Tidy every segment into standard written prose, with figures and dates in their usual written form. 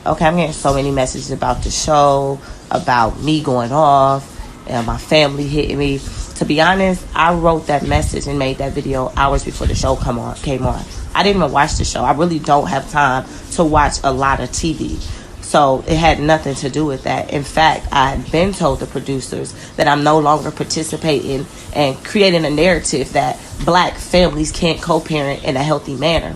Okay, I'm getting so many messages about the show, about me going off, and my family hitting me. To be honest, I wrote that message and made that video hours before the show came on. I didn't even watch the show. I really don't have time to watch a lot of TV. So it had nothing to do with that. In fact, I had been told the producers that I'm no longer participating and creating a narrative that black families can't co-parent in a healthy manner.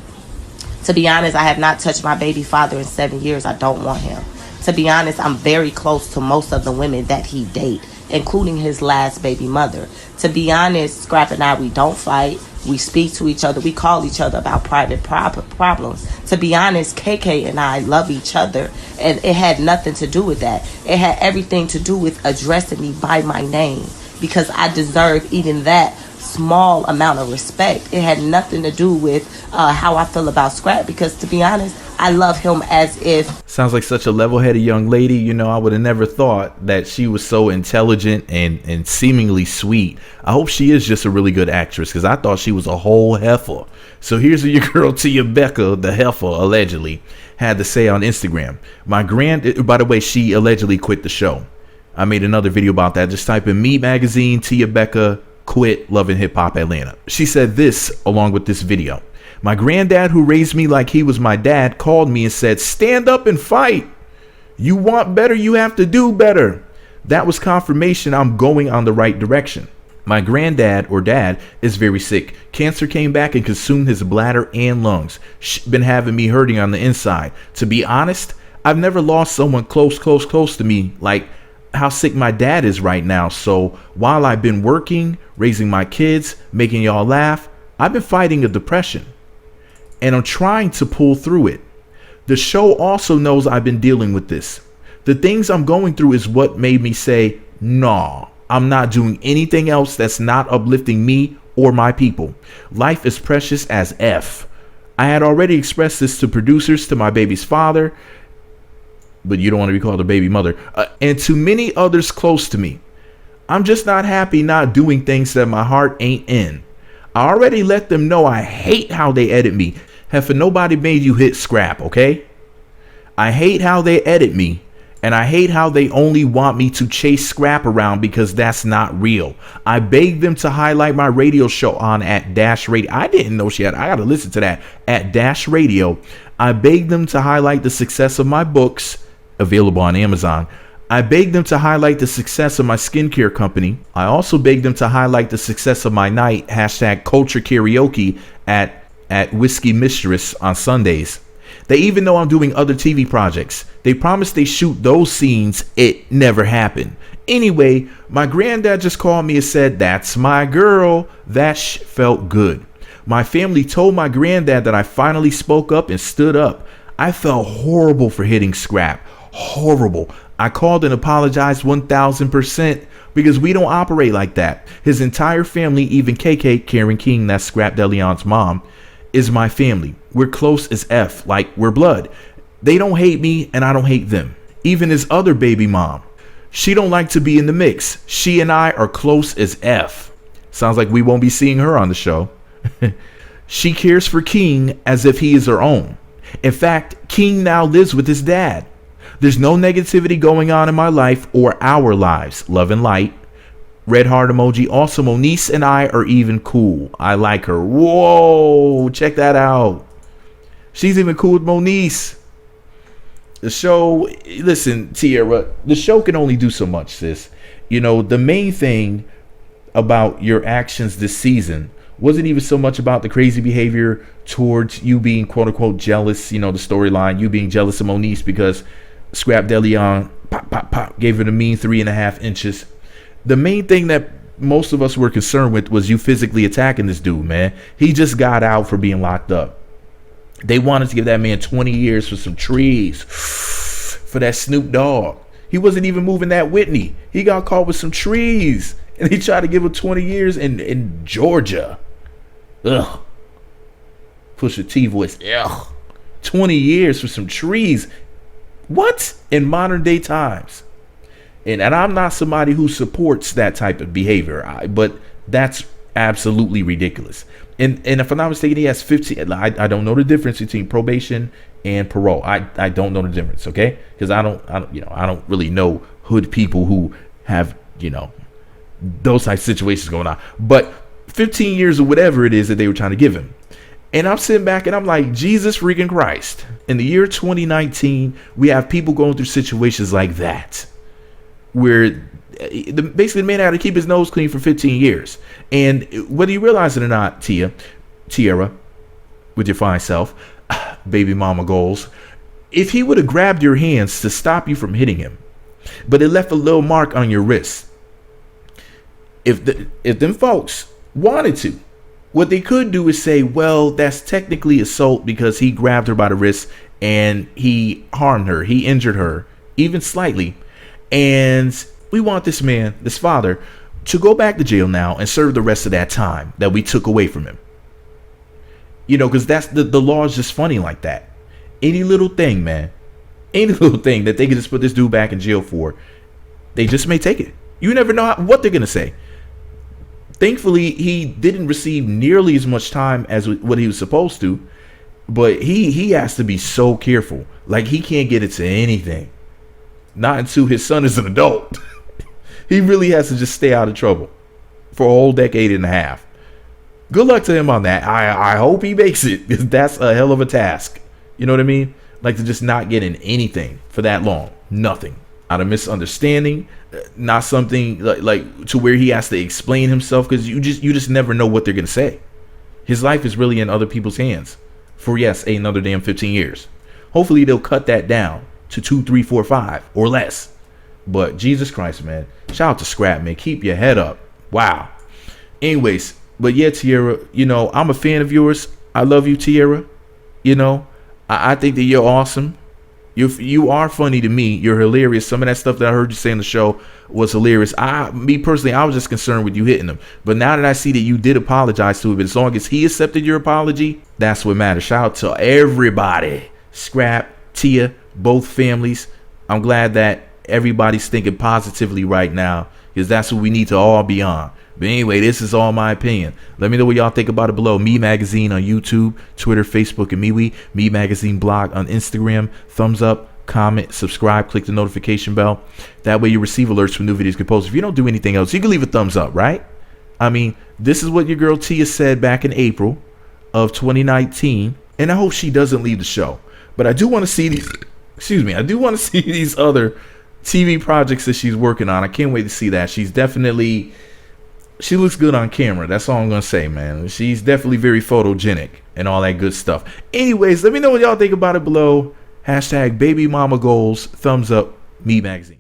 To be honest, I have not touched my baby father in 7 years. I don't want him. To be honest, I'm very close to most of the women that he date, including his last baby mother. To be honest, Scrapp and I, we don't fight. We speak to each other. We call each other about private problems. To be honest, KK and I love each other, and it had nothing to do with that. It had everything to do with addressing me by my name, because I deserve even that small amount of respect. It had nothing to do with how I feel about Scrapp, because to be honest, I love him as if... Sounds like such a level-headed young lady. You know, I would have never thought that she was so intelligent and seemingly sweet. I hope she is just a really good actress, because I thought she was a whole heifer. So here's what your girl Tia Becca, the heifer, allegedly had to say on Instagram. By the way, she allegedly quit the show. I made another video about that. Just type in Me Magazine, Tia Becca, quit Love and Hip Hop Atlanta. She said this along with this video. My granddad, who raised me like he was my dad, called me and said, stand up and fight. You want better, you have to do better. That was confirmation I'm going on the right direction. My granddad, or dad, is very sick. Cancer came back and consumed his bladder and lungs. Been having me hurting on the inside. To be honest, I've never lost someone close to me like how sick my dad is right now. So while I've been working, raising my kids, making y'all laugh, I've been fighting a depression. And I'm trying to pull through it. The show also knows I've been dealing with this. The things I'm going through is what made me say, nah, I'm not doing anything else that's not uplifting me or my people. Life is precious as F. I had already expressed this to producers, to my baby's father, but you don't want to be called a baby mother, and to many others close to me. I'm just not happy not doing things that my heart ain't in. I already let them know I hate how they edit me. Heifer, nobody made you hit Scrapp, okay? I hate how they edit me, and I hate how they only want me to chase Scrapp around, because that's not real. I begged them to highlight my radio show on at Dash Radio. I didn't know she had. I got to listen to that at Dash Radio. I begged them to highlight the success of my books, available on Amazon. I begged them to highlight the success of my skincare company. I also begged them to highlight the success of my night, #culture karaoke at Whiskey Mistress on Sundays. They even know I'm doing other TV projects. They promised they shoot those scenes. It never happened. Anyway, my granddad just called me and said, that's my girl. That felt good. My family told my granddad that I finally spoke up and stood up. I felt horrible for hitting Scrapp. Horrible. I called and apologized 1000%, because we don't operate like that. His entire family, even KK, Karen King, that's Scrapp Deleon's mom, is my family. We're close as F, like we're blood. They don't hate me and I don't hate them. Even his other baby mom, she don't like to be in the mix. She and I are close as F. Sounds like we won't be seeing her on the show. She cares for King as if he is her own. In fact, King now lives with his dad. There's no negativity going on in my life or our lives. Love and light. Red heart emoji. Also, Moniece and I are even cool. I like her. Whoa, check that out. She's even cool with Moniece. The show, listen, Tiarra, the show can only do so much, sis. You know, the main thing about your actions this season wasn't even so much about the crazy behavior towards you being quote unquote jealous, you know, the storyline, you being jealous of Moniece because Scrapp Deleon pop gave it a mean 3.5 inches. The main thing that most of us were concerned with was you physically attacking this dude, man. He just got out for being locked up. They wanted to give that man 20 years for some trees, for that Snoop Dogg. He wasn't even moving that Whitney. He got caught with some trees, and they tried to give him 20 years in Georgia. Ugh. Push a T voice. Ugh. 20 years for some trees. What? In modern day times. And I'm not somebody who supports that type of behavior, but that's Absolutely ridiculous. And if I'm not mistaken, he has 15. I don't know the difference between probation and parole. I don't know the difference, okay? Because I don't really know hood people who have, those type of situations going on. But 15 years or whatever it is that they were trying to give him. And I'm sitting back and I'm like, Jesus freaking Christ. In the year 2019, we have people going through situations like that, where basically the man had to keep his nose clean for 15 years. And whether you realize it or not, Tiarra, with your fine self, baby mama goals, if he would have grabbed your hands to stop you from hitting him, but it left a little mark on your wrist, if them folks wanted to, what they could do is say, well, that's technically assault because he grabbed her by the wrist and he harmed her, he injured her, even slightly, and we want this man, this father, to go back to jail now and serve the rest of that time that we took away from him. Because that's the law is just funny like that. Any little thing, man, any little thing that they can just put this dude back in jail for, they just may take it. You never know what they're going to say. Thankfully, he didn't receive nearly as much time as what he was supposed to, but he has to be so careful. Like, he can't get into anything. Not until his son is an adult. He really has to just stay out of trouble for a whole decade and a half. Good luck to him on that. I hope he makes it, because that's a hell of a task. You know what I mean? Like, to just not get in anything for that long. Nothing. Out of misunderstanding, not something like to where he has to explain himself, because you just never know what they're gonna say. His life is really in other people's hands for, yes, another damn 15 years. Hopefully they'll cut that down to 2, 3, 4, 5 or less. But Jesus Christ, man, shout out to Scrapp, man. Keep your head up. Wow. Anyways, but yeah, Tiarra, I'm a fan of yours. I love you, Tiarra. I think that you're awesome. You are funny to me. You're hilarious. Some of that stuff that I heard you say on the show was hilarious. Me personally, I was just concerned with you hitting him. But now that I see that you did apologize to him, as long as he accepted your apology, that's what matters. Shout out to everybody. Scrapp, Tia, both families. I'm glad that everybody's thinking positively right now, because that's what we need to all be on. But anyway, this is all my opinion. Let me know what y'all think about it below. Me Magazine on YouTube, Twitter, Facebook, and MeWe. Me Magazine blog on Instagram. Thumbs up, comment, subscribe, click the notification bell. That way you receive alerts when new videos get posted. If you don't do anything else, you can leave a thumbs up, right? I mean, this is what your girl Tia said back in April of 2019. And I hope she doesn't leave the show. But I do want to see these, I do want to see these other TV projects that she's working on. I can't wait to see that. She looks good on camera. That's all I'm going to say, man. She's definitely very photogenic and all that good stuff. Anyways, let me know what y'all think about it below. Hashtag baby mama goals. Thumbs up. Me Magazine.